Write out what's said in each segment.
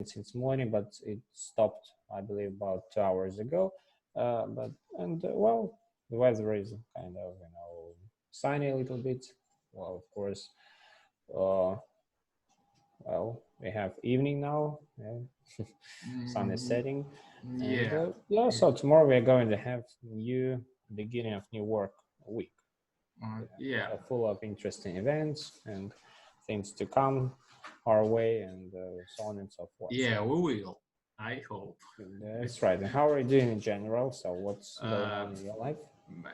since morning, but it stopped, I believe, about 2 hours ago. Well, the weather is kind of sunny a little bit. Well, of course, uh, well, we have evening now. Yeah. Sun is setting, and Yeah. yeah. So tomorrow we are going to have new beginning of new work week. Yeah. So full of interesting events and things to come our way, and so on and so forth. Yeah, So we will. I hope. that's right. And how are you doing in general? So what's going Uh, on in your life?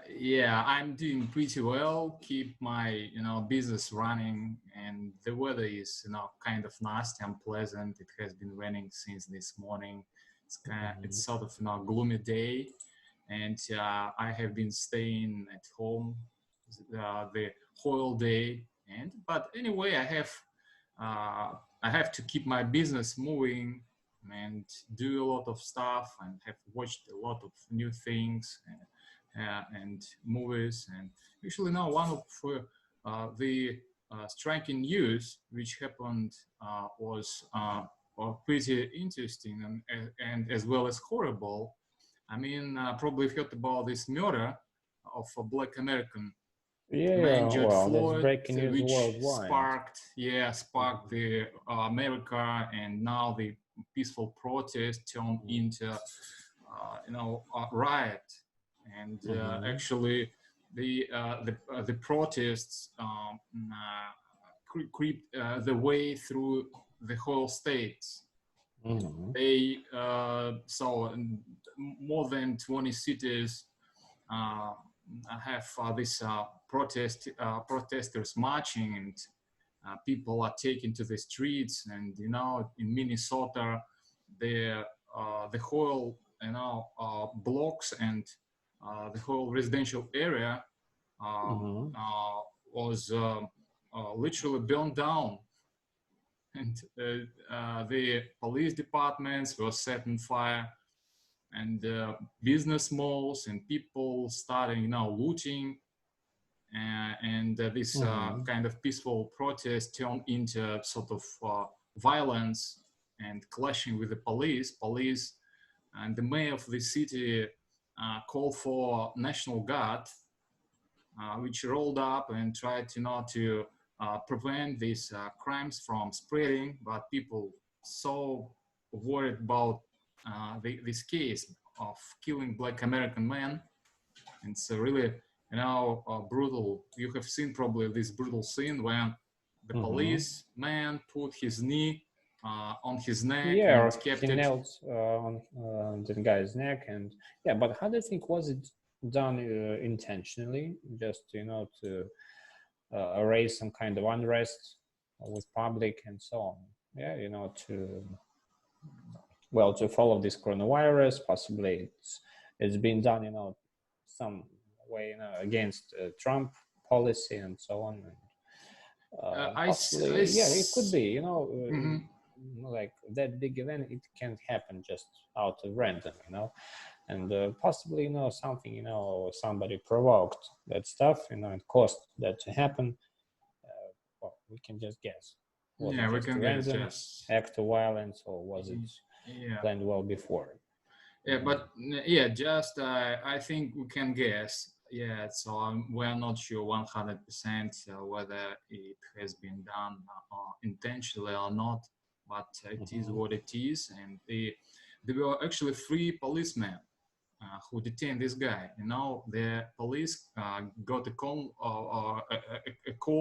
yeah, I'm doing pretty well. Keep my business running, and the weather is kind of nasty, unpleasant. It has been raining since this morning. It's sort of gloomy day, and I have been staying at home the whole day. And but anyway, I have to keep my business moving and do a lot of stuff, and have watched a lot of new things and movies. And usually now one of the striking news which happened was pretty interesting and as well as horrible. I mean, probably heard about this murder of a Black American man, Yeah, George well, that's Floyd, breaking news which worldwide. sparked the America, and now the peaceful protest turned into a riot. And actually, the protests creeped the way through the whole states. They saw more than 20 cities have this protesters marching, and people are taken to the streets. And in Minnesota, the whole blocks and the whole residential area was literally burned down, and the police departments were set on fire, and business malls, and people starting looting, and this kind of peaceful protest turned into sort of violence and clashing with the police. And the mayor of the city called for National Guard, which rolled up and tried to prevent these crimes from spreading. But people so worried about this case of killing Black American men. It's really brutal. You have seen probably this brutal scene when the policeman put his knee on his neck Yeah, and or kept he it. knelt on the guy's neck, and yeah. But how do you think, was it done intentionally, just to raise some kind of unrest with public and so on? Yeah, to follow this coronavirus. Possibly it's been done, some way, against Trump policy and so on. And possibly, yeah, it could be, like that big event. It can't happen just out of random, and possibly, something, somebody provoked that stuff, and caused that to happen. Well, we can just guess. Was Yeah, it we just a can guess random just. act of violence, or was it Yeah. planned well before? Yeah, but yeah, just I think we can guess. Yeah, so we're not sure 100% whether it has been done intentionally or not, but it is what it is. And there were actually 3 policemen who detained this guy. The police got a call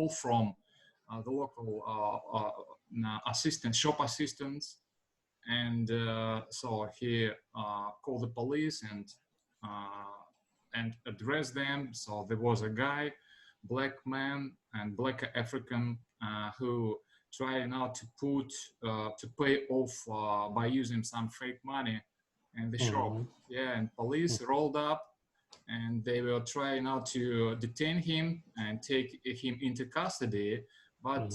from the local shop assistants, and so he called the police and addressed them. So there was a guy, Black man and Black African, who tried now to pay off by using some fake money in the shop. Yeah, and police rolled up, and they were trying now to detain him and take him into custody, but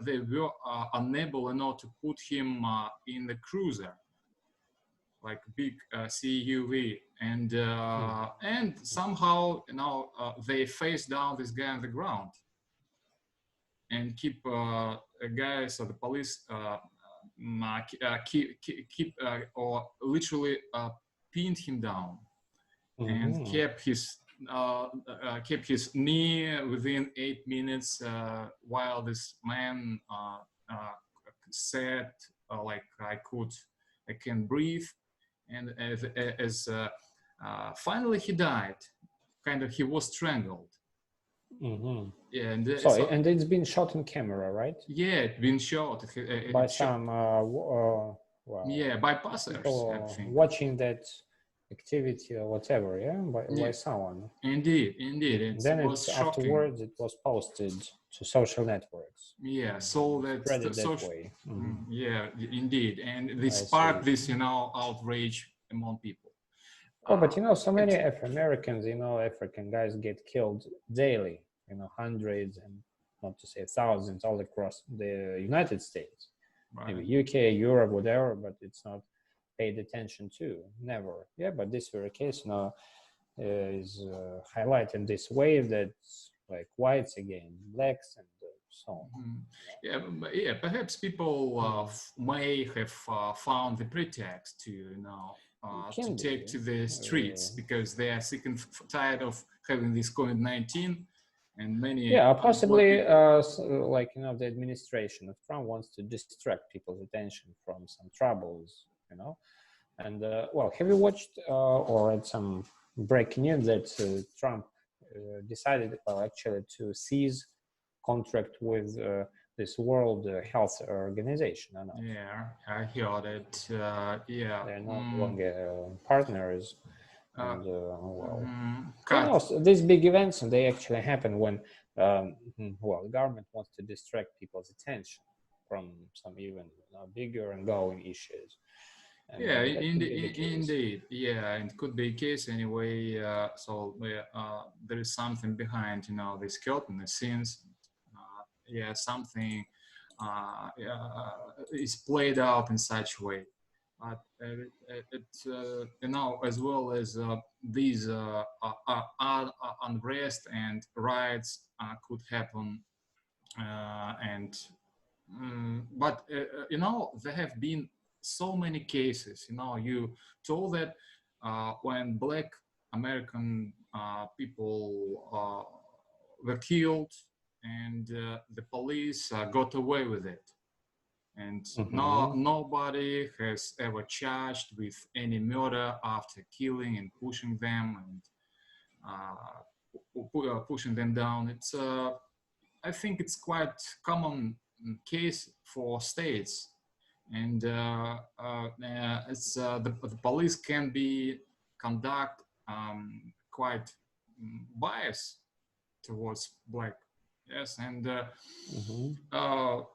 they were unable to put him in the cruiser, like big CUV, and somehow they face down this guy on the ground and keep a guy. So the police keep or literally pinned him down and kept his knee within 8 minutes while this man said like I can breathe, and as finally he died. Kind of, he was strangled. Yeah, and it's been shot on camera, right? Yeah, it's been shot by some bypassers, I think, watching that activity or whatever. By someone. Indeed. Then afterwards it was posted to social networks. Yeah, so spread it that way. Yeah, indeed, and this sparked this outrage among people. Oh, but so many Americans, African guys get killed daily. Hundreds and not to say thousands all across the United States, maybe UK, Europe, whatever, but it's not paid attention to, never. Yeah, but this very case is highlighting this wave that's like whites against blacks and so on. Yeah, perhaps people may have found the pretext to to take to the streets because they are sick and tired of having this COVID-19. And many possibly the administration of Trump wants to distract people's attention from some troubles, and have you watched or read some breaking news that Trump decided actually to cease contract with this World Health Organization? Yeah, I heard it. They're no longer partners. And these big events, and they actually happen when the government wants to distract people's attention from some even bigger and going issues. And indeed. Yeah, and it could be a case anyway. There is something behind this curtain, the scenes. Something is played out in such a way. But as well as these unrest and riots could happen, but there have been so many cases. You told that when Black American people were killed, and the police got away with it. And nobody has ever charged with any murder after killing and pushing them and pushing them down. It's I think it's quite common case for states, and it's the police can be conduct quite biased towards black. Yes, and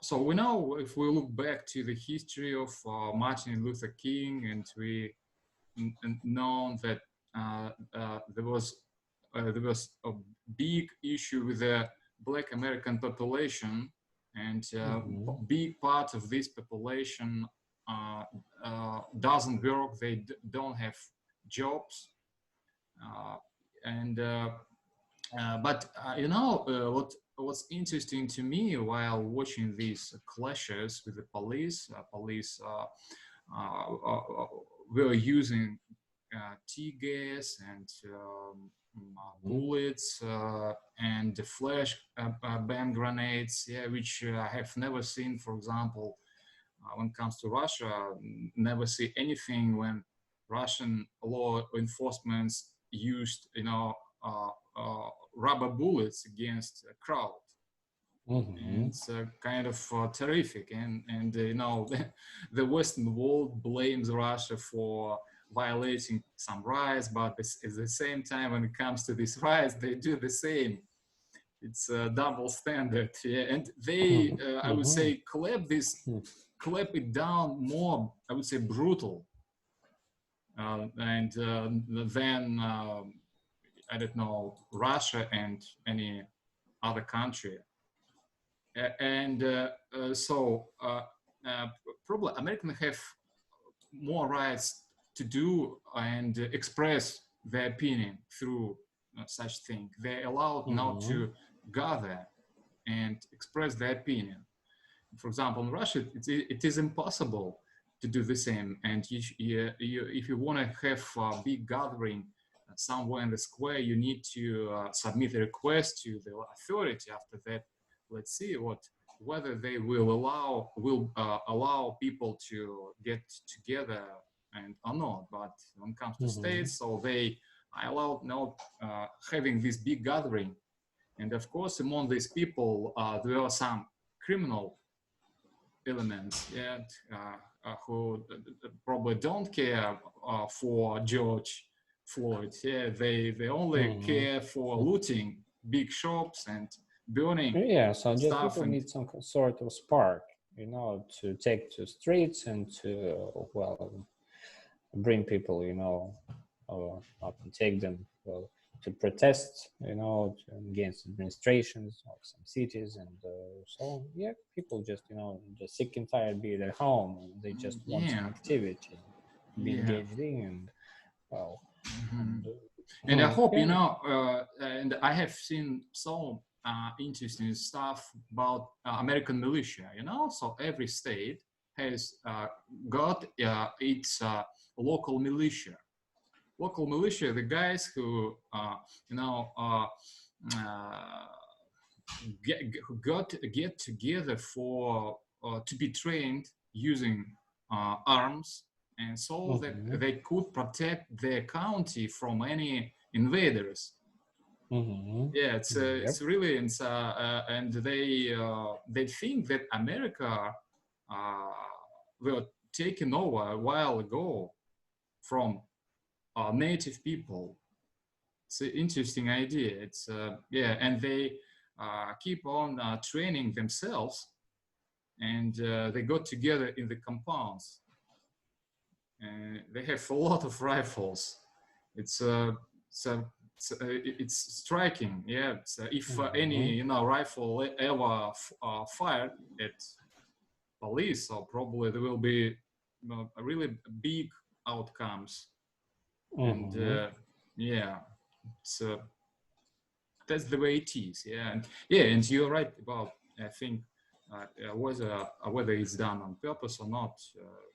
so we know, if we look back to the history of Martin Luther King, and we know that there was a big issue with the Black American population, and big part of this population doesn't work. They don't have jobs, but what's interesting to me while watching these clashes with the police, were using tear gas and bullets and flash bang grenades, which I have never seen, for example, when it comes to Russia. Never see anything when Russian law enforcement used, rubber bullets against a crowd. And it's kind of terrific, and the Western world blames Russia for violating some rights, but at the same time, when it comes to these rights, they do the same. It's a double standard, and they, I would say, clap it down more, I would say, brutal, and then I don't know, Russia and any other country. Probably Americans have more rights to do and express their opinion through such thing. They're allowed now to gather and express their opinion. for example, in Russia, it is impossible to do the same. And if you want to have a big gathering somewhere in the square, you need to submit a request to the authority. After that, let's see whether they will allow people to get together and or not. But when it comes to states, so they allow now having this big gathering. And of course, among these people, there are some criminal elements, yeah, who probably don't care for George Floyd. Yeah, they only care for looting big shops and burning. Yeah, so just stuff people and need some sort of spark, to take to streets and to bring people, up and take them to protest, against administrations of some cities, and so yeah, people just just sick and tired being at home, and they just want some activity, be engaged in, and well, and I hope and I have seen so interesting stuff about American militia. So every state has got its local militia. Local militia, the guys who get together for to be trained using arms, and so that they could protect their county from any invaders. Yeah, it's really and they think that America were taken over a while ago from native people. It's an interesting idea. It's and they keep on training themselves, and they got together in the compounds. And they have a lot of rifles. It's striking. Yeah. So if any rifle ever fired at police, so probably there will be a really big outcomes. And yeah, so that's the way it is. Yeah, and you're right about, I think, whether it's done on purpose or not,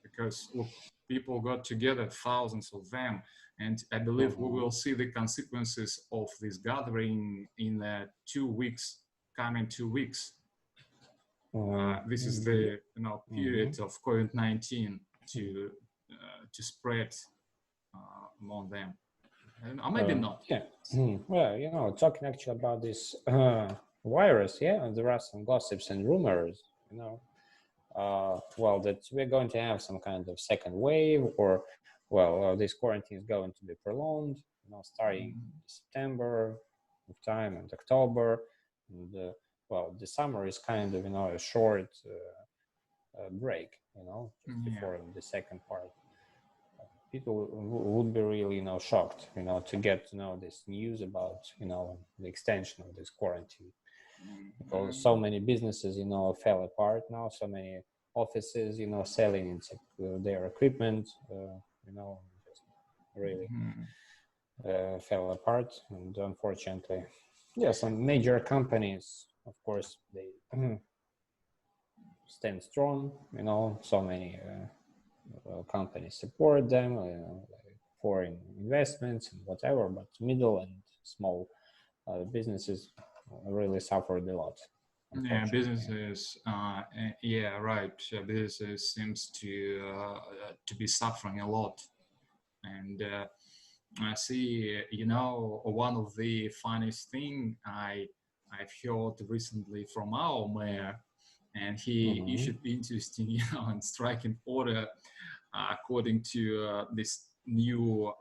because look, people got together, thousands of them, and I believe we will see the consequences of this gathering in 2 weeks, coming 2 weeks. This is the period of COVID-19 to spread among them. Or maybe not. Yeah. Well, talking actually about this virus, there are some gossips and rumors, that we're going to have some kind of second wave, or this quarantine is going to be prolonged, starting September of time and October, and the summer is kind of a short break, just before the second part. People would be really shocked to get this news about the extension of this quarantine, because so many businesses fell apart now, so many offices selling their equipment just really fell apart. And unfortunately, some major companies, of course, they stand strong, so many companies support them, like foreign investments and whatever, but middle and small businesses really suffered a lot. Yeah, businesses. Yeah, right. Businesses seems to be suffering a lot, and I see. One of the funniest thing I've heard recently from our mayor, and he issued interesting, and striking order. According to this new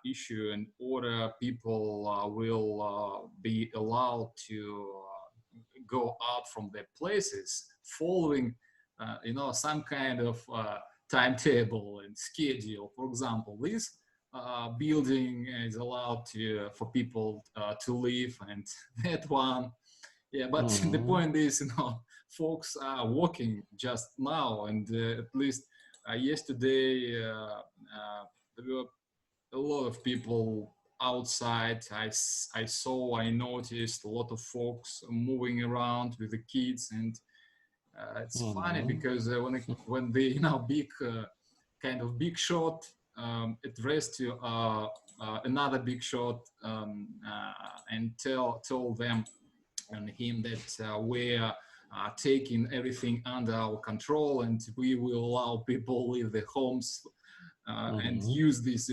issue and order, people will be allowed to go out from their places following, some kind of timetable and schedule. For example, this building is allowed for people to live, and that one. Yeah, but the point is, folks are walking just now, and at least yesterday there were a lot of people outside. I noticed a lot of folks moving around with the kids, and It's funny because when the big kind of big shot addressed to another big shot and told them and him that we're taking everything under our control and we will allow people leave their homes and use this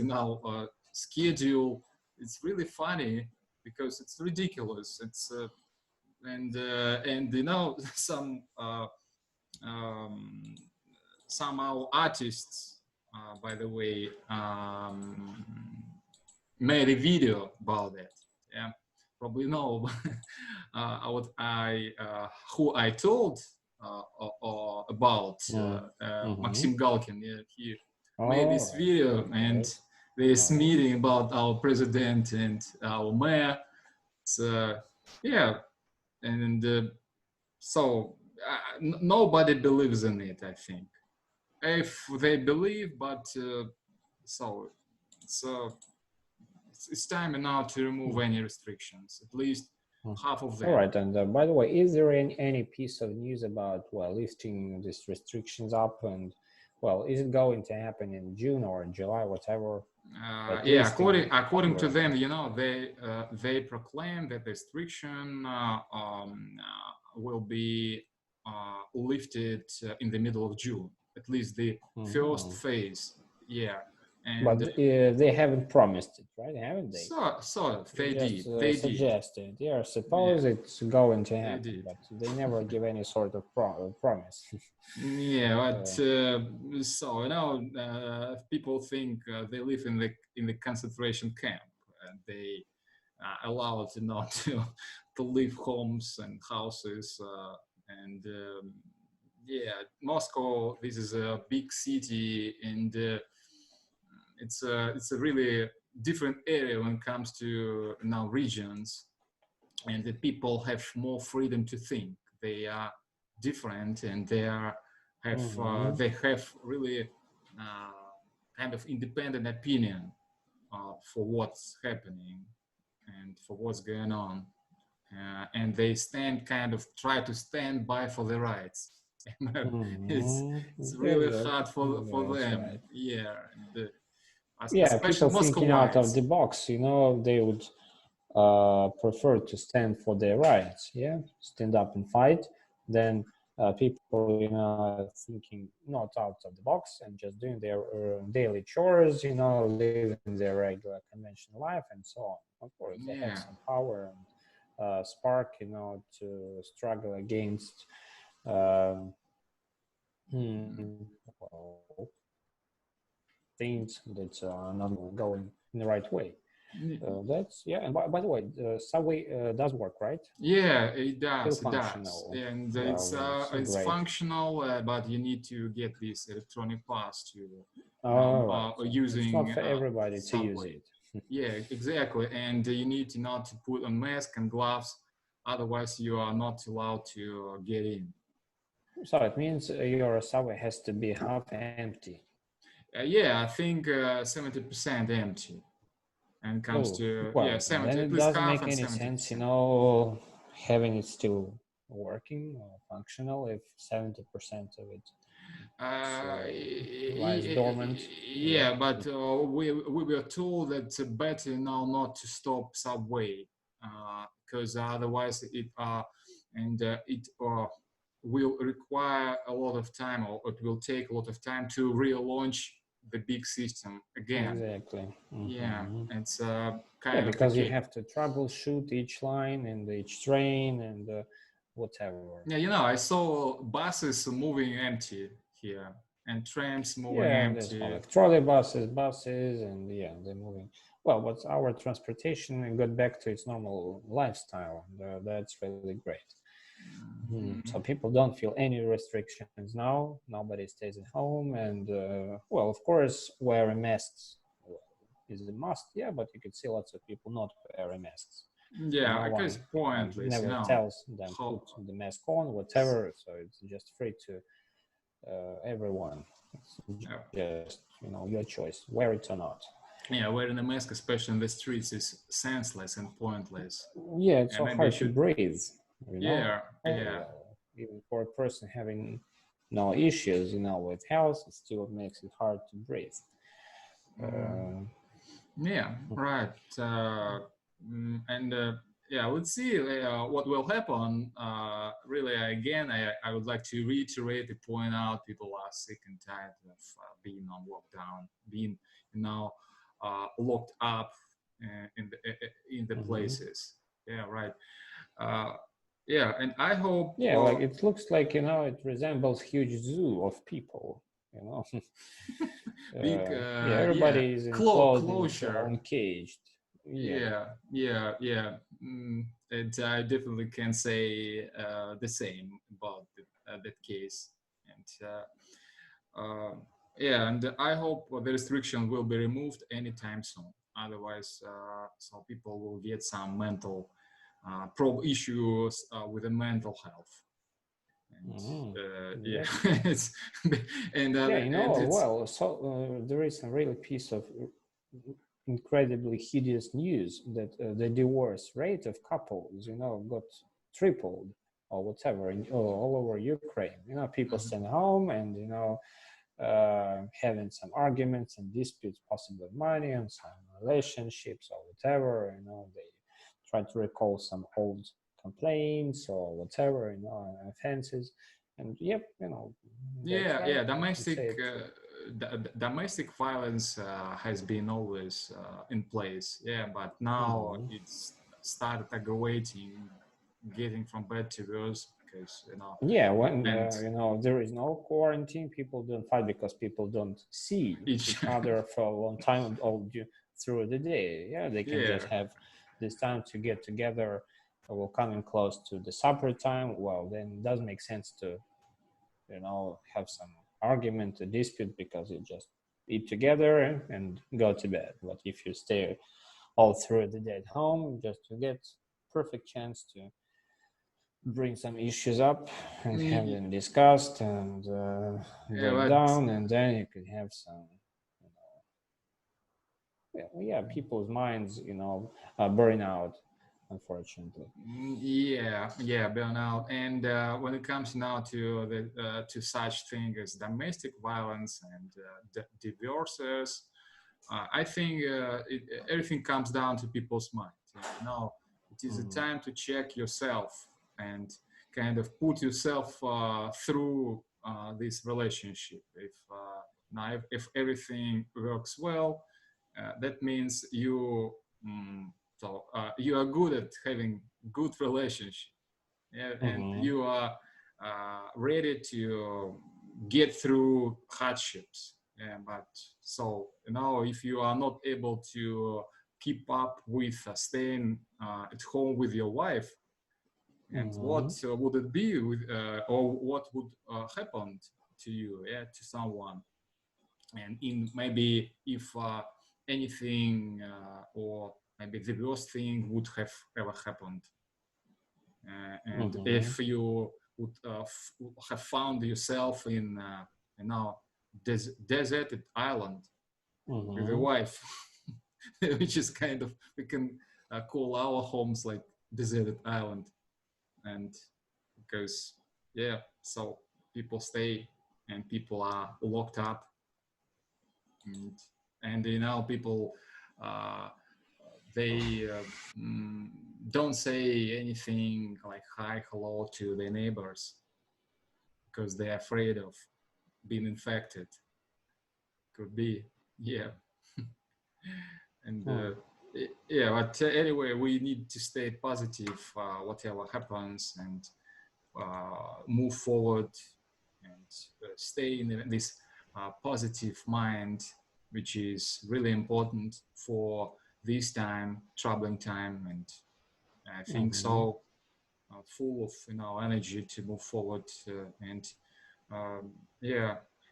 schedule. It's really funny because it's ridiculous. It's and some our artists, by the way, made a video about that. Yeah, probably know who I told about Maxim Galkin. Yeah, he made this video and this meeting about our president and our mayor. So yeah, and so nobody believes in it, I think. If they believe, but so it's time now to remove any restrictions, at least half of them. All right, and by the way, is there any piece of news about lifting these restrictions up, and is it going to happen in June or in July, whatever? Yeah, according to them, they proclaim that the restriction will be lifted in the middle of June, at least the first phase. Yeah. And but they haven't promised it, right? Haven't they? So they did. They suggested. Yeah, suppose it's going to happen, but they never give any sort of promise. Yeah, but people think they live in the concentration camp, and they are allowed not to leave homes and houses. And Moscow. This is a big city, and it's a really different area when it comes to regions, and the people have more freedom to think. They are different, and they have really kind of independent opinion for what's happening and for what's going on, and they try to stand by for their rights. It's really hard for them. Right. Yeah. People thinking out of the box, they would prefer to stand for their rights, stand up and fight, than people, thinking not out of the box and just doing their daily chores, living their regular conventional life and so on. Of course, they have some power and spark, to struggle against things that are not going in the right way. And by the way, subway does work, right? Yeah, it does. It does, and it's functional, but you need to get this electronic pass to using. It's not for everybody to use it. Yeah, exactly, and you need not to put on mask and gloves, otherwise you are not allowed to get in. So it means your subway has to be half empty. I think 70% empty. And comes to 70. Then it doesn't make any sense, having it still working or functional if 70% of it lies dormant. Yeah, but we were told that it's better now not to stop subway because otherwise it will require a lot of time, or it will take a lot of time to relaunch the big system again. Exactly. Yeah, it's because you have to troubleshoot each line and each train and whatever. Yeah, I saw buses moving empty here and trams moving empty. Like trolleybuses, buses, and they're moving. Well, but our transportation got back to its normal lifestyle. And, that's really great. So people don't feel any restrictions now. Nobody stays at home, and of course, wearing masks is a must. Yeah, but you could see lots of people not wearing masks. Yeah, because pointless. Never tells them put the mask on, whatever. So it's just free to everyone. It's just your choice, wear it or not. Yeah, wearing a mask, especially in the streets, is senseless and pointless. Yeah, it's so hard to breathe. Yeah. even for a person having no issues, with health, it still makes it hard to breathe. Yeah, right. And yeah, let's see what will happen. Really, again, I would like to reiterate to point out people are sick and tired of being on lockdown, being locked up in the places. Yeah, right. Yeah, and I hope. Yeah, like it looks like it resembles huge zoo of people. Big, yeah, everybody is enclosed in their own cage. Yeah. And I definitely can say the same about that case. And yeah, and I hope the restriction will be removed anytime soon. Otherwise, so people will get some mental issues with the mental health. And, yeah, well, so there is a really piece of incredibly hideous news that the divorce rate of couples, got tripled or whatever all over Ukraine. People staying home and having some arguments and disputes, possibly money and some relationships or whatever. They try to recall some old complaints or whatever, offenses, and domestic violence has been always in place, but now it's started aggravating, getting from bad to worse, because when there is no quarantine, people don't fight because people don't see each other for a long time all through the day. They can just have this time to get together. Will coming close to the supper time, well, then it does make sense to have some argument, a dispute, because you just eat together and go to bed. But if you stay all through the day at home, just to get perfect chance to bring some issues up and have them discussed and break down, and then you can have some people's minds burn out, unfortunately. Burnout. And when it comes now to the to such things as domestic violence and divorces, I think everything comes down to people's mind. Now it is a time to check yourself and kind of put yourself through this relationship. If everything works well, that means you you are good at having good relationship, and you are ready to get through hardships. But so if you are not able to keep up with staying at home with your wife, and what would it be with, or what would happen to you, to someone, and in maybe if anything or maybe the worst thing would have ever happened, and if you would have found yourself in deserted island with a wife, which is kind of, we can call our homes like deserted island. And because so people stay and people are locked up, and people they don't say anything like hi, hello to their neighbors because they're afraid of being infected. Could be, and but anyway, we need to stay positive whatever happens, and move forward, and stay in this positive mind, which is really important for this time, troubling time. And I think so full of energy to move forward, and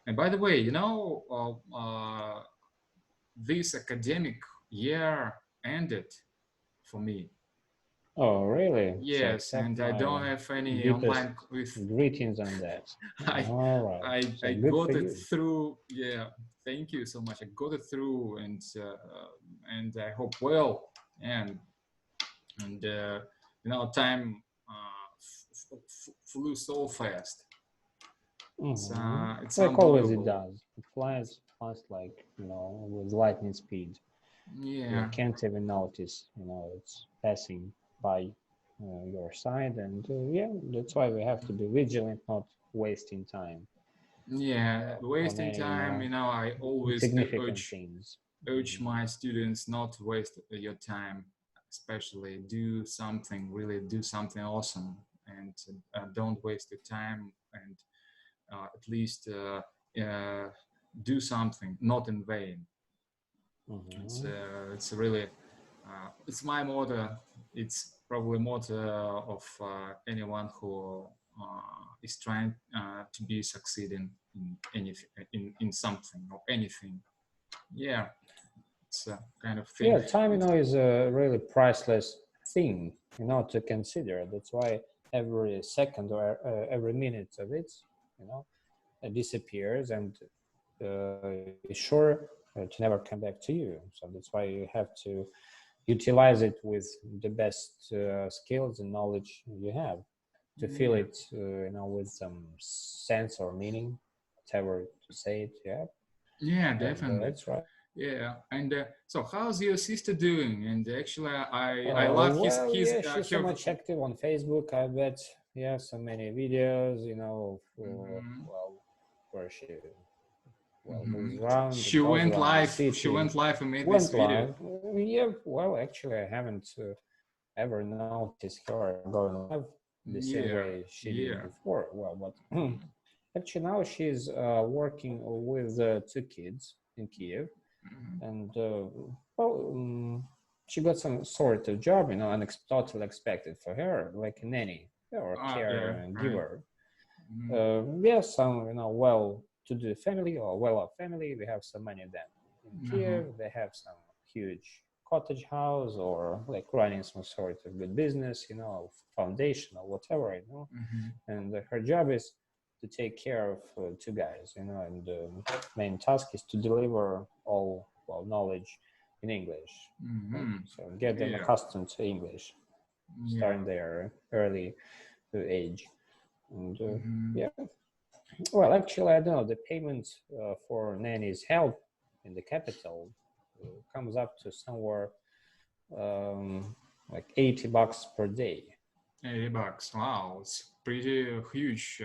and by the way, this academic year ended for me. Oh, really? Yes, so and I don't have any online greetings on that. I got it through. Thank you so much. I got it through, and I hope well, and time flew so fast. It's like always it unbelievable. does. It flies fast, like, with lightning speed. Yeah. You can't even notice, it's passing by your side. And yeah, that's why we have to be vigilant, not wasting time. Yeah, wasting any, time, I always significant things. urge my students not to waste your time, especially do something awesome, and don't waste your time, and at least do something not in vain. It's really it's my motto. It's probably motto of anyone who is trying to be succeeding in anything, in something or anything. Yeah, it's a kind of thing. Yeah, time, is a really priceless thing, to consider. That's why every second or every minute of it, disappears and is sure to never come back to you. So that's why you have to utilize it with the best skills and knowledge you have to feel it, with some sense or meaning, whatever to say it. Yeah. Yeah, definitely. That's right. Yeah, and so how's your sister doing? And actually, I love she's so much active on Facebook. I bet. Yeah, so many videos. Where she moves around. She went live. She went live and made this video. Yeah. Well, actually, I haven't ever noticed her going live the same way she did before. Well, but actually now she's working with 2 kids in Kiev, and she got some sort of job, totally expected for her, like a nanny or care giver. Some well-to-do family or well-off family. We have some money of them in Kiev. They have some huge cottage house or like running some sort of good business, foundation or whatever, and her job is to take care of 2 guys, and the main task is to deliver all knowledge in English. So get them accustomed to English, starting their early age. And well, actually, I don't know, the payment for nanny's help in the capital comes up to somewhere like $80 per day. $80. Wow, it's pretty huge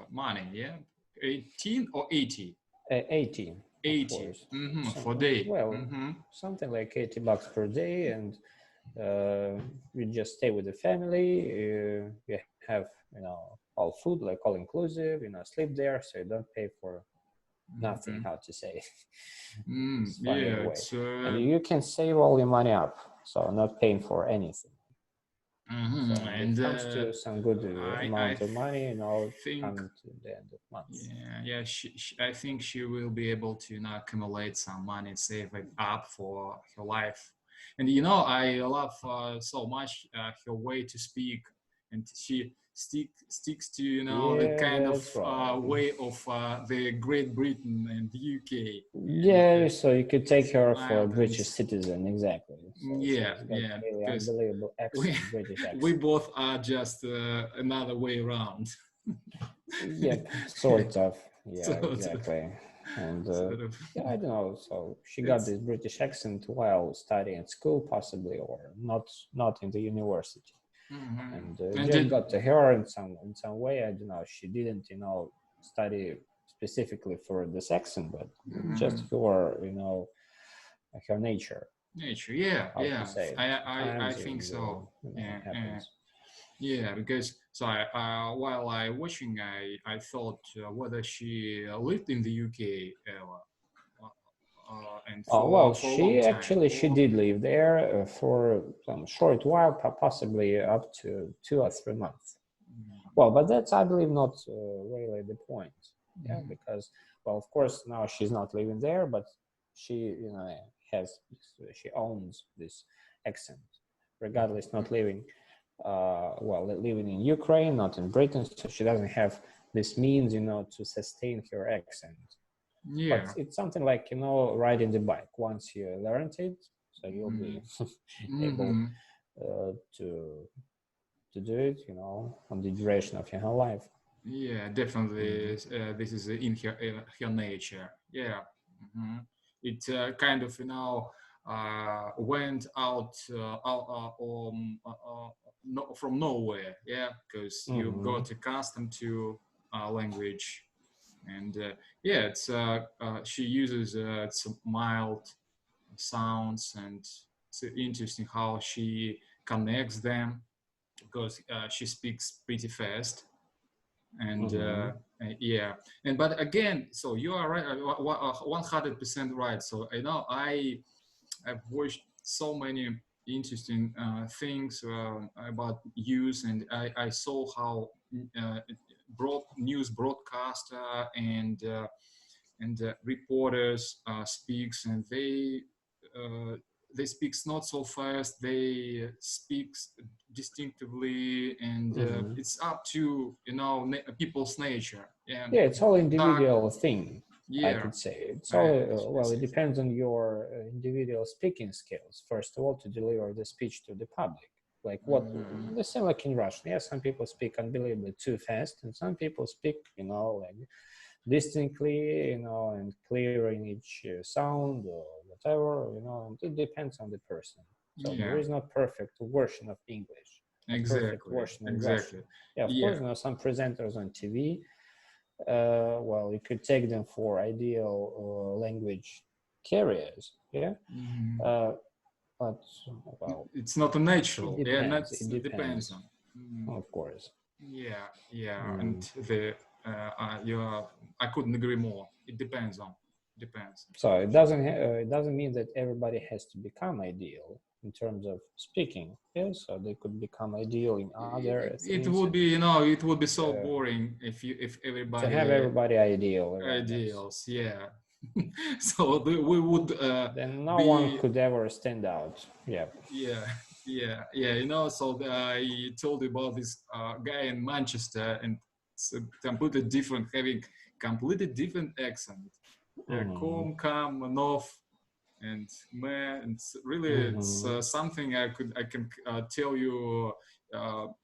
money. Yeah, 18 or 80. 80. 80 for day. Well, something like $80 per day, and you just stay with the family. You have all food, like all inclusive. Sleep there, so you don't pay for nothing. How to say? And you can save all your money up, so not paying for anything. So and it comes to some good amount of money, coming to the end of month. Yeah. I think she will be able to accumulate some money, save it up for her life. And I love so much her way to speak, and she sticks to the kind of way of the Great Britain and the UK. Yeah, so you could take her for a British citizen, exactly. So yeah, really unbelievable accent, British accent. We both are just another way around. Yep, sort of. Yeah, exactly. And I don't know. So she got this British accent while studying at school, possibly, or not in the university. And just got to her in some way. I don't know. She didn't, study specifically for this accent, but just for her nature. Yeah. I think so. Yeah, because while I watching, I thought whether she lived in the UK ever. And for she did live there for some short while, possibly up to 2 or 3 months. Well, but that's, I believe, not really the point. Yeah, because, well, of course, now she's not living there, but she, she owns this accent, regardless, not living, living in Ukraine, not in Britain, so she doesn't have this means, to sustain her accent. Yeah. But it's something like, riding the bike. Once you learned it, so you'll be able to to do it, on the duration of your whole life. Yeah, definitely. This is in her nature. Yeah. It kind of went out from nowhere. Yeah, because you got accustomed to language, and yeah, it's she uses it's mild sounds, and it's interesting how she connects them, because she speaks pretty fast. And yeah, and but again, so you are right, 100% right. So I've watched so many interesting things about use, and I saw how news broadcaster and reporters speaks, and they speaks not so fast, they speaks distinctively, and it's up to people's nature. And Yeah, it's all individual dark, thing. I yeah, could say it's I all well. It see. depends on your individual speaking skills. First of all, to deliver the speech to the public, like what the same like in Russian. Yeah, some people speak unbelievably too fast, and some people speak, like distinctly, and clearing each sound or whatever. And it depends on the person. So there is no perfect version of English, no perfect version of Russian. Yeah, of course, some presenters on TV. Well, you could take them for ideal language carriers, yeah. But well, it's not a natural. it depends. It depends on. Of course. Yeah, and I couldn't agree more. It depends. So it doesn't mean that everybody has to become ideal in terms of speaking. Yeah, so they could become ideal in other things. It would be so boring if everybody to have everybody ideal. Ideals, yeah. So we would then no one could ever stand out. Yeah. So I told you about this guy in Manchester, and it's completely different, having completely different accent. Come, north, and man, it's really it's something I can tell you.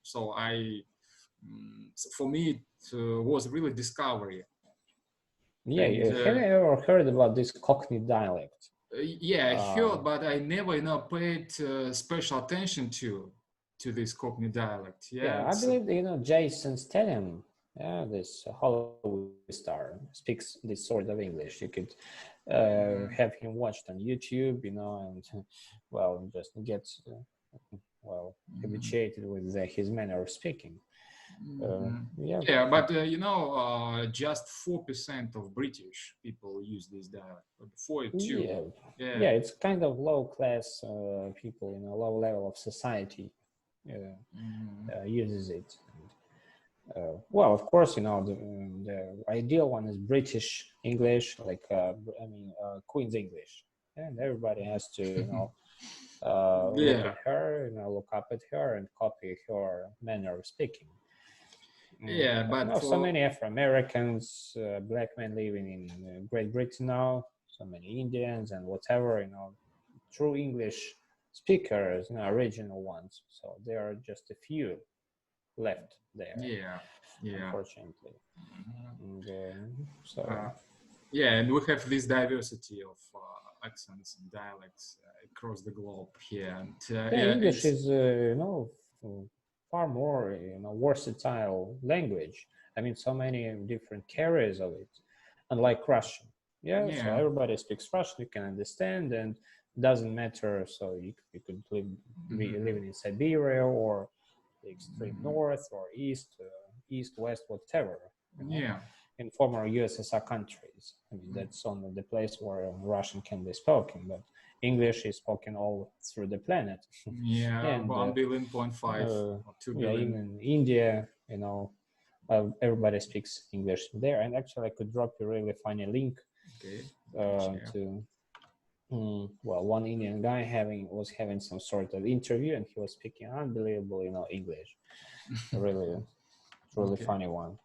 So for me it was really discovery. Yeah, have you ever heard about this Cockney dialect? Yeah, I heard, but I never paid special attention to this Cockney dialect. Yeah, I believe Jason Statham, this Hollywood star, speaks this sort of English. You could have him watched on YouTube, and well, just get habituated with his manner of speaking. But just 4% of British people use this dialect. 42. Yeah, it's kind of low class people, low level of society uses it. Well, of course, the ideal one is British English, like Queen's English, and everybody has to look at her, look up at her, and copy her manner of speaking. Yeah, but so many Afro-Americans, black men living in Great Britain now, so many Indians and whatever, true English speakers, original ones. So there are just a few left there. Yeah. Unfortunately. And we have this diversity of accents and dialects across the globe here. And, English is, far more versatile language. I mean, so many different carriers of it, unlike Russian. So everybody speaks Russian, you can understand, and doesn't matter. So you could be living in Siberia or the extreme north or east, west, whatever. In former USSR countries. I mean, that's only the place where Russian can be spoken, but English is spoken all through the planet. And 1.5 billion or 2 billion. Even India, everybody speaks English there. And actually, I could drop you a really funny link to one Indian guy was having some sort of interview, and he was speaking unbelievable, English. Really funny one.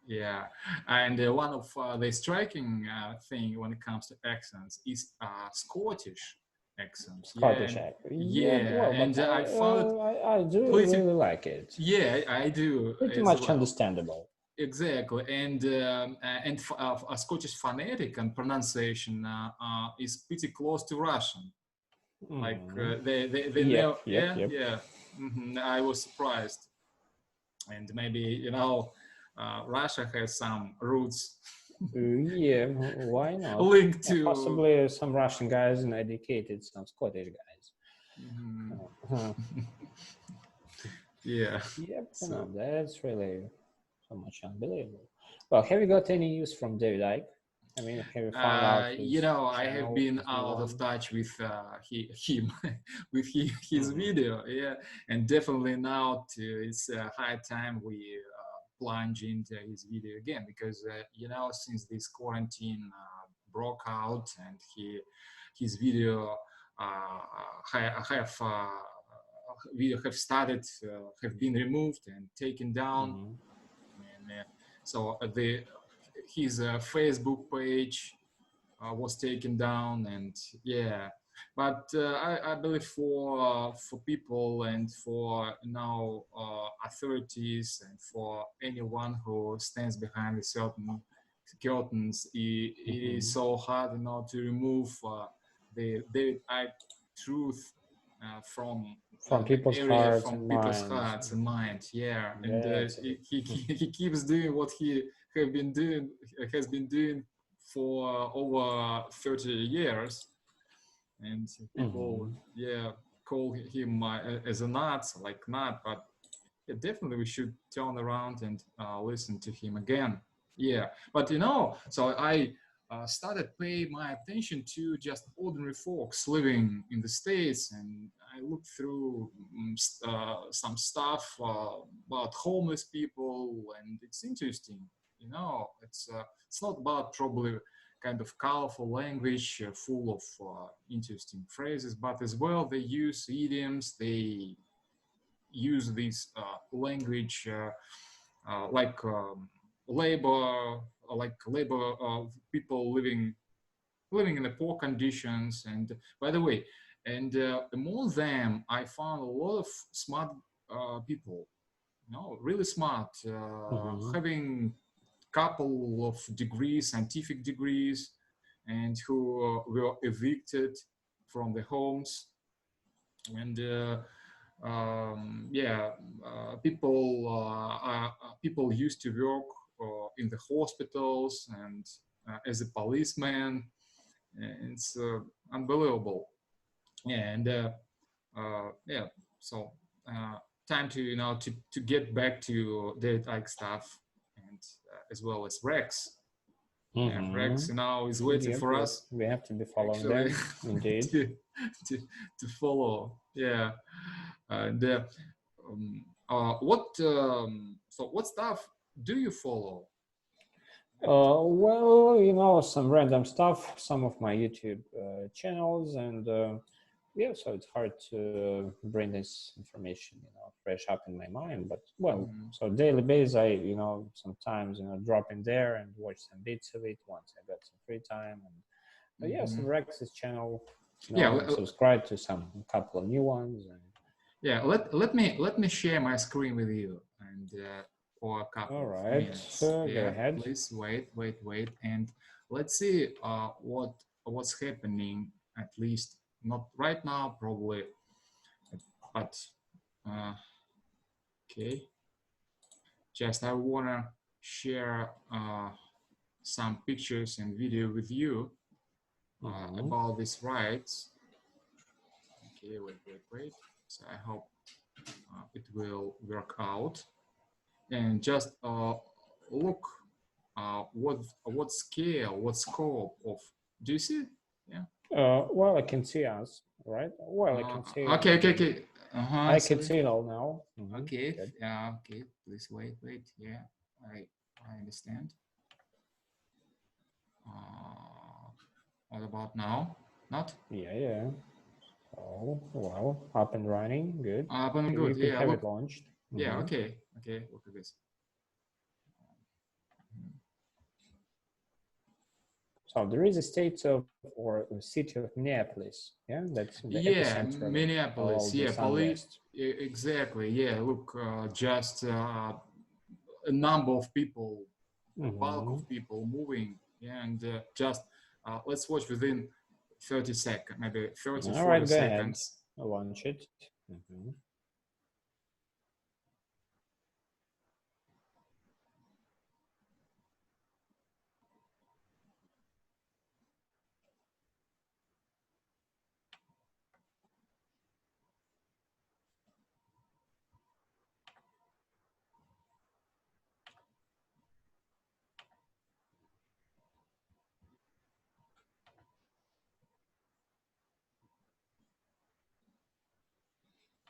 Yeah, and one of the striking thing when it comes to accents is Scottish. accent. Scottish accent. Yeah, Well, and but I found I do pretty. really like it. Yeah, I do Pretty as much well. understandable. Exactly, and a Scottish phonetic and pronunciation is pretty close to Russian. Like they know. Yeah. I was surprised, and maybe Russia has some roots. Yeah, why not? Linked to possibly some Russian guys and educated some Scottish guys. Yeah. Yep, so that's really so much unbelievable. Well, have you got any news from David Icke? I mean, have you found out his I have been out of touch with him, with his video, and definitely now it's high time we plunge into his video again, because since this quarantine broke out and his video have been removed and taken down, and so his Facebook page was taken down, and but I believe for people and for authorities and for anyone who stands behind a certain curtains, it is so hard to remove the truth from people's hearts and people's minds. hearts and minds. And he keeps doing what he has been doing for over 30 years, and people call him as a nut, but definitely we should turn around and listen to him again. But so I started paying my attention to just ordinary folks living in the States, and I looked through some stuff about homeless people, and it's interesting. It's not about probably kind of colorful language full of interesting phrases, but as well they use idioms, they use this language like labor people living in the poor conditions. And by the way, and among them I found a lot of smart people, really smart, having couple of degrees, scientific degrees, and who were evicted from the homes. And people used to work in the hospitals and as a policeman. It's unbelievable. So time to to get back to David Icke stuff, and as well as Rex. Rex now is waiting for us. We have to be following them, indeed. to follow. And what stuff do you follow? Well, some random stuff, some of my YouTube channels, and so it's hard to bring this information, fresh up in my mind. But so daily basis, I, sometimes, drop in there and watch some bits of it once I got some free time. And some Rex's channel. Subscribe to some couple of new ones. And let me share my screen with you and for a couple of minutes. Go ahead. Please wait, and let's see what's happening. At least not right now, probably, but okay. Just I wanna share some pictures and video with you about these rights. Okay, wait. So I hope it will work out. And just look what scale, what scope of. Do you see? Well, I can see us, right? Well, I can see. Okay. I can see it all now. Okay. Good. Okay. Please wait. Yeah, I understand. What about now? Not? Yeah. Oh, well, up and running. Good. Up and good. You can have it launched. Yeah. Okay. Look at this. So there is a state of or a city of Minneapolis. Yeah, that's the epicenter of Minneapolis. all Yeah, this police. unrest. Exactly. Yeah. Look, just a number of people, a bulk of people moving, yeah, and just let's watch within 30 seconds, maybe 30, All 40 right, go ahead. seconds. Launch it.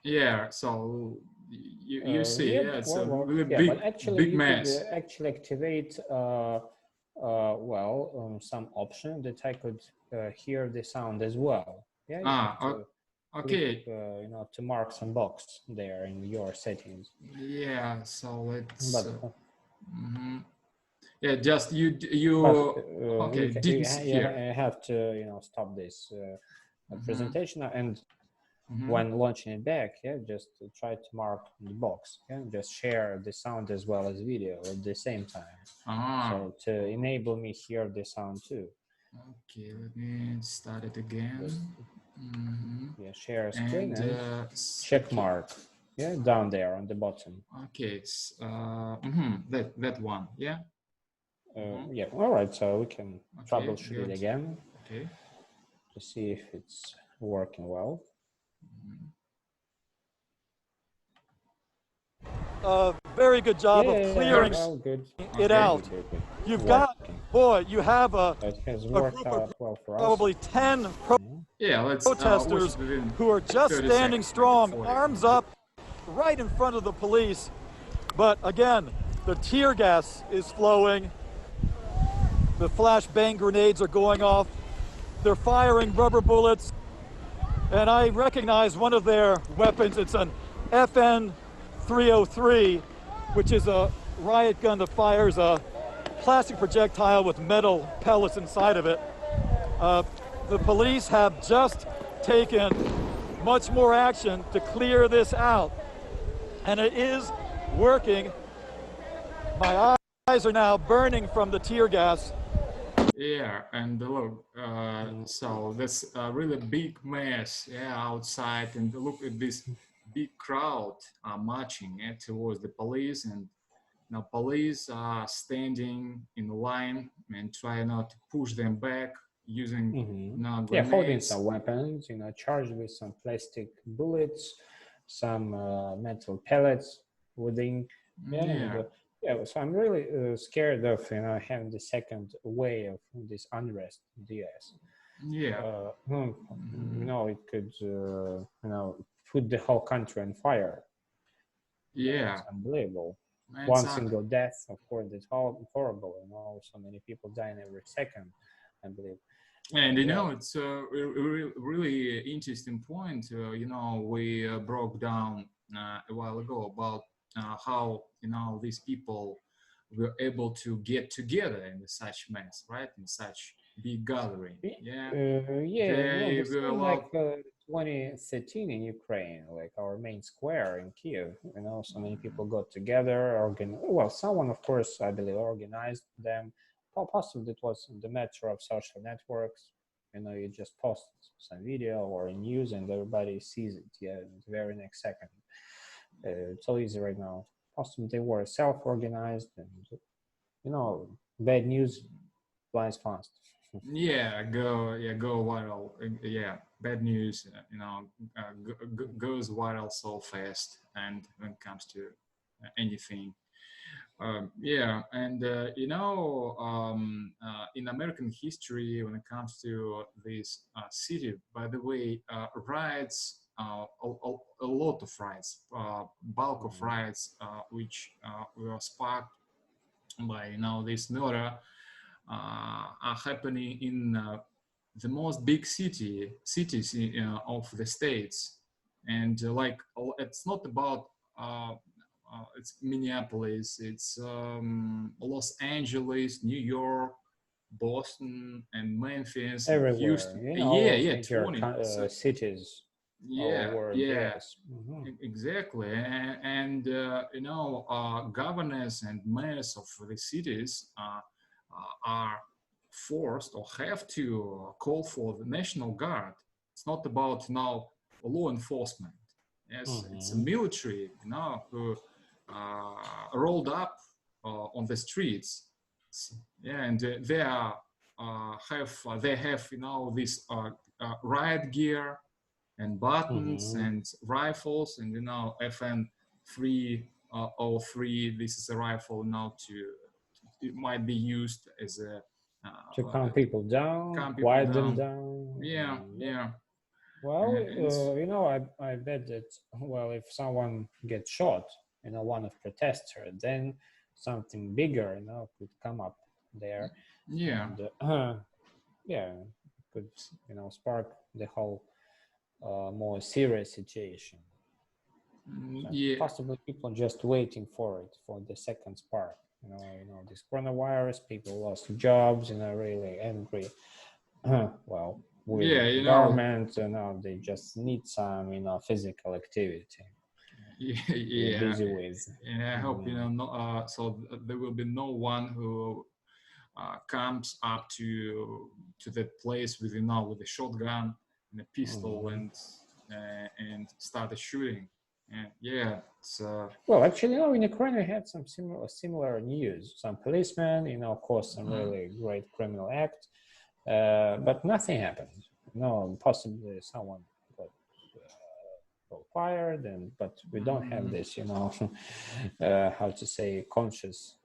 Yeah, so you see, Yeah, yeah, it's well, a really yeah, but actually big you could mess. actually activate some option that I could hear the sound as well. Yeah, you have to Okay. click, to mark some box there in your settings. Yeah, so let's. But yeah, just you okay, didn't you hear. have to stop this presentation and when launching it back, yeah, just try to mark the box, yeah, just share the sound as well as video at the same time. So to enable me hear the sound too. Okay, let me start it again. Just, yeah, share screen and check okay. mark, yeah, down there on the bottom. Okay, it's that one, yeah. Yeah, all right, so we can troubleshoot it again. Okay. To see if it's working well. Very good job of clearing it out. Good. You've got, boy, you have a group of well for probably 10 protesters who are just standing strong, arms up, right in front of the police. But again, the tear gas is flowing. The flashbang grenades are going off. They're firing rubber bullets. And I recognize one of their weapons. It's an FN 303, which is a riot gun that fires a plastic projectile with metal pellets inside of it. The police have just taken much more action to clear this out, and it is working. My eyes are now burning from the tear gas. Yeah, and look, so that's a really big mess, yeah, outside, and look at this big crowd marching towards the police, and now police are standing in line and trying not to push them back using grenades. Holding some weapons, charged with some plastic bullets, some metal pellets with ink. So I'm really scared of having the second wave of this unrest in the US. Yeah. It could put the whole country on fire. Yeah. It's unbelievable. One single death, of course, it's horrible, so many people dying every second, I believe. And it's a really interesting point. We broke down a while ago about how these people were able to get together in such mess, right? In such big gathering. They were like 2013 in Ukraine, like our main square in Kiev. So many people got together. Someone, of course, I believe, organized them. Possibly it was the matter of social networks. You just post some video or a news and everybody sees it. Yeah, the very next second. It's so easy right now. Possibly they were self-organized, and bad news flies fast. Go viral. Yeah, bad news, goes viral so fast, and when it comes to anything. In American history, when it comes to this city, by the way, riots, a lot of riots, bulk of riots, which were sparked by this murder, are happening in the most big cities of the states, and it's not about it's Minneapolis, it's Los Angeles, New York, Boston and Memphis, everywhere, and Houston. you know, Yeah, major 20. cities all over the US. Exactly. And you know, governors and mayors of the cities are forced or have to call for the National Guard. It's not about now law enforcement. Yes, it's a military, you know, who rolled up on the streets. Yeah, and they have you know this riot gear and buttons and rifles, and you know FN 303. This is a rifle now it might be used as a to calm people down, quiet them down. Yeah. Well, you know, I bet that, well, if someone gets shot, you know, one of protesters, then something bigger, you know, could come up there. Yeah. And, yeah, could, you know, spark the whole more serious situation. So possibly people just waiting for it, for the second spark. You know, this coronavirus, people lost jobs, you know, really angry. Well, with the government, you know, they just need some, you know, physical activity. Yeah. Busy with. Yeah, I hope, you know, so there will be no one who comes up to the place with, you know, with a shotgun and a pistol and started shooting. And yeah, it's well, actually, you know, in Ukraine we had some similar news. Some policemen, you know, caused some really great criminal act, but nothing happened. No, possibly someone got fired, but we don't have this, you know, how to say, conscious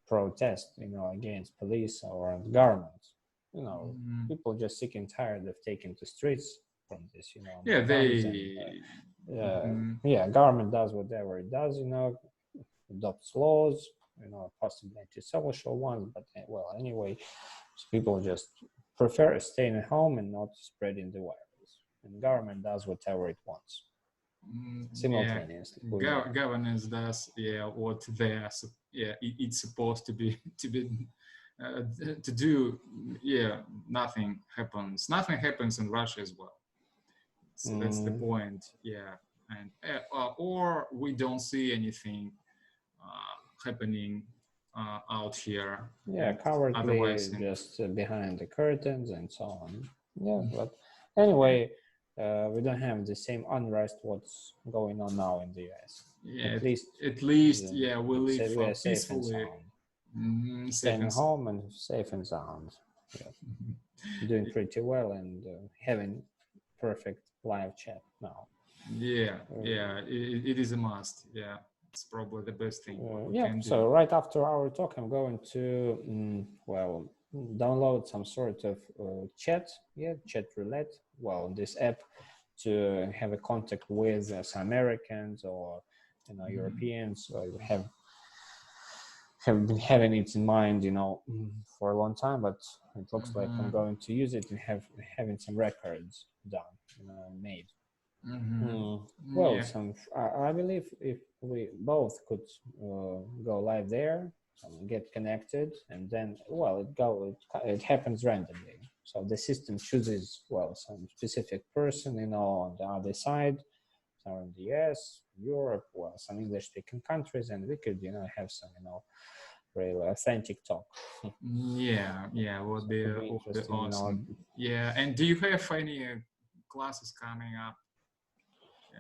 protest, you know, against police or government. You know, people just sick and tired of taking to streets from this, you know. Yeah, government does whatever it does, you know, adopts laws, you know, possibly anti-social ones, but well, anyway, people just prefer staying at home and not spreading the virus, and government does whatever it wants simultaneously. Governance does what it's supposed to be to do. Nothing happens in Russia as well. So that's the point. And or we don't see anything happening out here. Cowardly, just behind the curtains and so on. But anyway, we don't have the same unrest what's going on now in the US. At least, we live peacefully. Staying home and safe and sound. Doing pretty well and having perfect live chat now. It is a must. It's probably the best thing. So right after our talk, I'm going to download some sort of chat roulette. Well, this app to have a contact with some Americans or, you know, Europeans. So I have been having it in mind, you know, for a long time, but it looks like I'm going to use it and having some records done, you know, made. I believe if we both could go live there, get connected, and then it happens randomly. So the system chooses some specific person, you know, on the other side, or in the US, Europe, some English-speaking countries, and we could, you know, have some, you know, really authentic talk. Would be awesome. And do you have any classes coming up?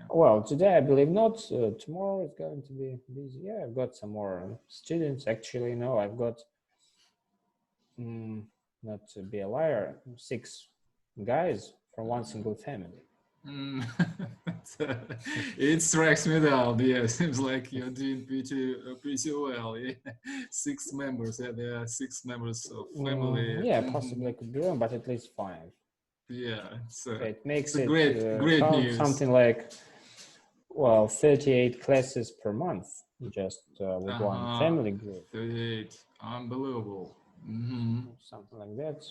Well, today I believe not. Tomorrow it's going to be busy. I've got some more students. Actually, no, I've got, not to be a liar, 6 guys from one single family. It strikes me down. Seems like you're doing pretty well. 6 members. There are 6 members of family. Possibly I could be wrong, but at least 5. It makes it great news. Something like 38 classes per month, just with one family group. 38, unbelievable. Something like that.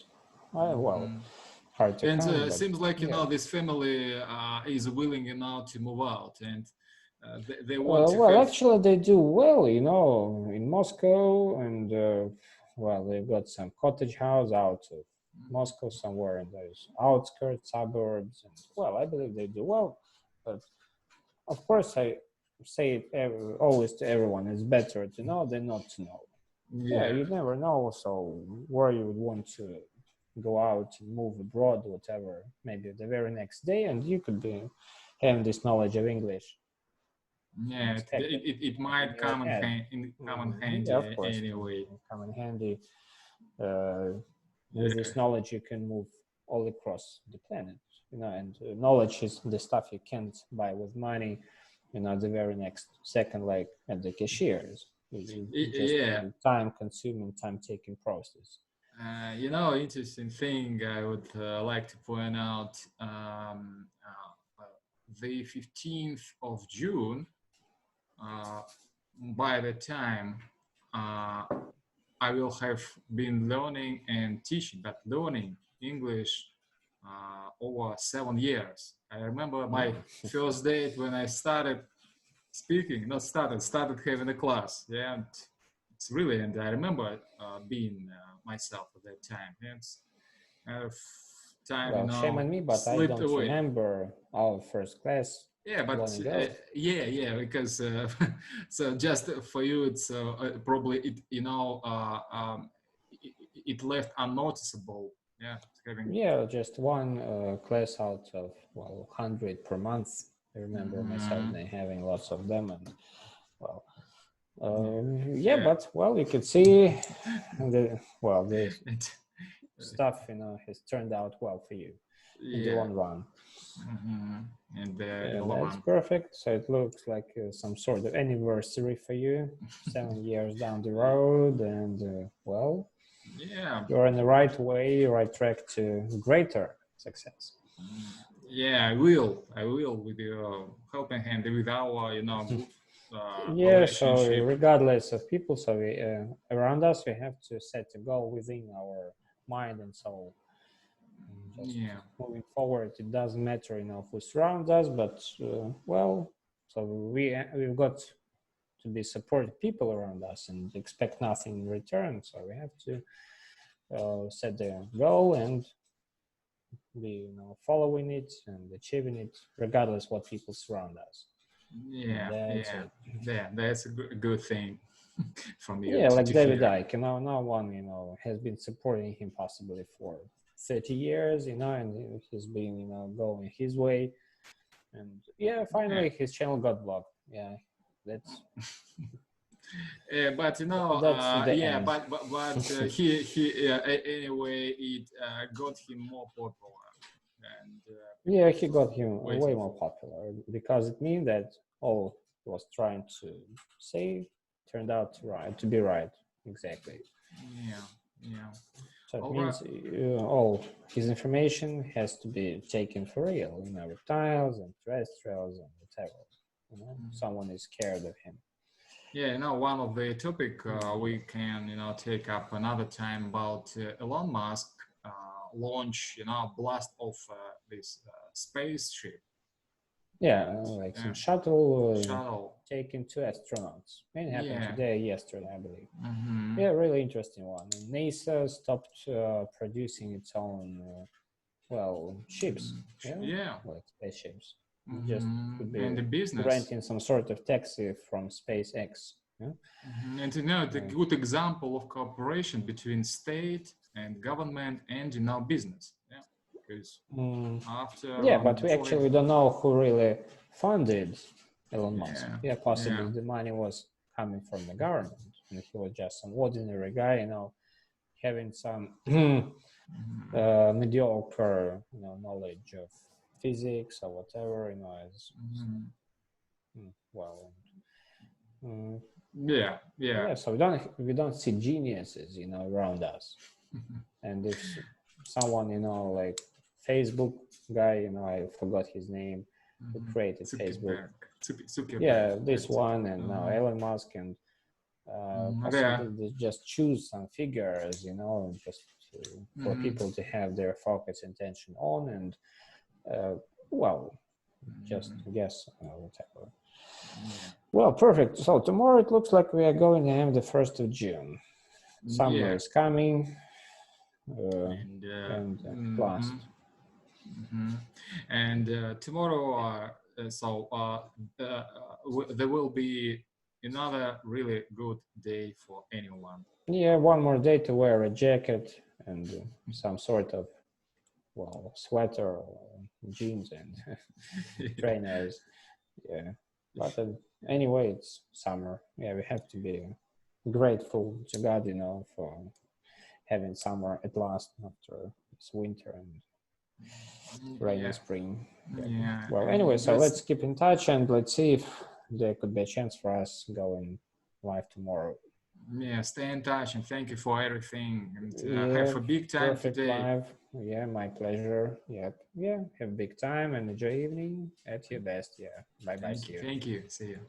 Hard to and count, seems like you know this family is willing, you know, to move out, and they want to actually they do well, you know, in Moscow and well, they've got some cottage house out of Moscow somewhere in those outskirts, suburbs, and well, I believe they do well. But of course, I say it always to everyone: it's better to know than not to know. Yeah, you never know. So where you would want to go out and move abroad, whatever, maybe the very next day, and you could be having this knowledge of English. Yeah, it might come in handy yeah, of course, anyway. Come in handy. With this knowledge, you can move all across the planet, and knowledge is the stuff you can't buy with money, the very next second, like at the cashiers. Just time-consuming, time-taking process. Interesting thing I would like to point out, the 15th of June, by the time I will have been learning and teaching, but learning English over 7 years. I remember my first date when I started speaking, started having a class. Yeah, and it's really, and I remember being myself at that time. It's time, shame on me, but I don't remember our first class. Yeah, but because so just for you, it's probably it left unnoticeable. Yeah, just one class out of 100 per month. I remember myself having lots of them, and but you can see the stuff has turned out well for you in the long run. And that's perfect. So it looks like some sort of anniversary for you, 7 years down the road, and you're in the right way, right track to greater success. Yeah, I will with your helping hand, with our so regardless of people, around us, we have to set a goal within our mind and soul. Moving forward, it doesn't matter who surrounds us, but we've got to be supportive people around us and expect nothing in return. So we have to set the goal and be following it and achieving it, regardless what people surround us. That's a good thing from you. Yeah, like David Icke, no one has been supporting him possibly for 30 years, and he's been going his way, and finally his channel got blocked. That's but he anyway it got him more popular, and he got him way more popular, because it means that all he was trying to say turned out to be right. Exactly. So it means all his information has to be taken for real, reptiles and terrestrials and whatever. Someone is scared of him. One of the topic we can take up another time about Elon Musk launch, blast off this spaceship. Like some shuttle taking 2 astronauts. It happened yesterday, I believe. Really interesting one. And NASA stopped producing its own, ships. Like spaceships. Just could be and the business. Renting some sort of taxi from SpaceX. And the good example of cooperation between state and government and business. Because but we actually don't know who really funded Elon Musk. Possibly the money was coming from the government, and he was just some ordinary guy, having some mediocre, knowledge of physics or whatever, So we don't see geniuses, around us, and if someone, like Facebook guy, I forgot his name, who created Facebook. This one, and now Elon Musk, and they just choose some figures, just for people to have their focus attention on, and just guess whatever. Well, perfect. So tomorrow it looks like we are going to have the 1st of June. Summer is coming, and last. And tomorrow, there will be another really good day for anyone. Yeah, one more day to wear a jacket and some sort of, well, sweater, or jeans and trainers. Yeah, but anyway, it's summer. Yeah, we have to be grateful to God, you know, for having summer at last after this winter and rainy spring. Yeah. Well, anyway, so let's keep in touch and let's see if there could be a chance for us going live tomorrow. Yeah, stay in touch and thank you for everything. And have a big time today. Live. Yeah, my pleasure. Yep. Yeah, have a big time and enjoy evening at your best. Yeah. Bye bye. Thank you. See you.